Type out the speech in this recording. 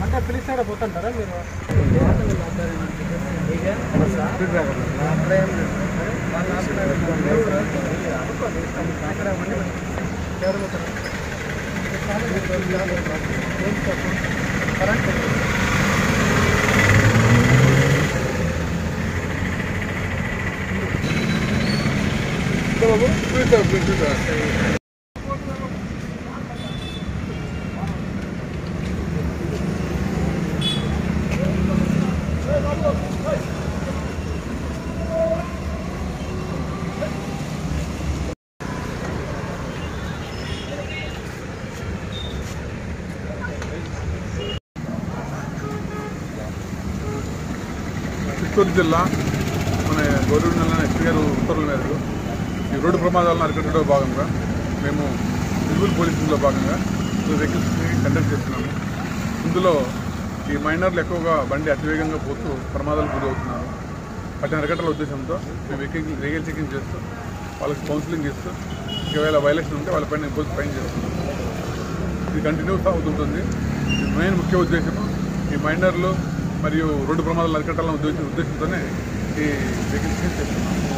అంటే పిలిచారా పోతుంటారా మీరు? చిత్తూరు జిల్లా మన గవర్నమెంట్ ఎస్పీ గారు ఉత్తర్వుల మేరకు ఈ రోడ్డు ప్రమాదాలను అరికట్టడంలో భాగంగా మేము సివిల్ పోలీసింగ్లో భాగంగా వెహికల్స్ని కండక్ట్ చేస్తున్నాము. ఇందులో ఈ మైనర్లు ఎక్కువగా బండి అతివేగంగా పోతూ ప్రమాదాలకు గురవుతున్నారు. వాటిని అరికట్టాల ఉద్దేశంతో మేము వెహికల్ చెకింగ్ చేస్తూ వాళ్ళకి కౌన్సిలింగ్ చేస్తూ ఒకవేళ వైలేషన్ ఉంటే వాళ్ళపైన ఇంపోజ్ ఫైన్ చేస్తున్నాం. ఇది కంటిన్యూస్ అవుతుంటుంది. ఇది మెయిన్ ముఖ్య ఉద్దేశము ఈ మైనర్లు మరియు రోడ్డు ప్రమాదాలు అరికట్టాలనే ఉద్దేశంతోనే ఈ వెహికల్ చెకింగ్ చేస్తున్నాం.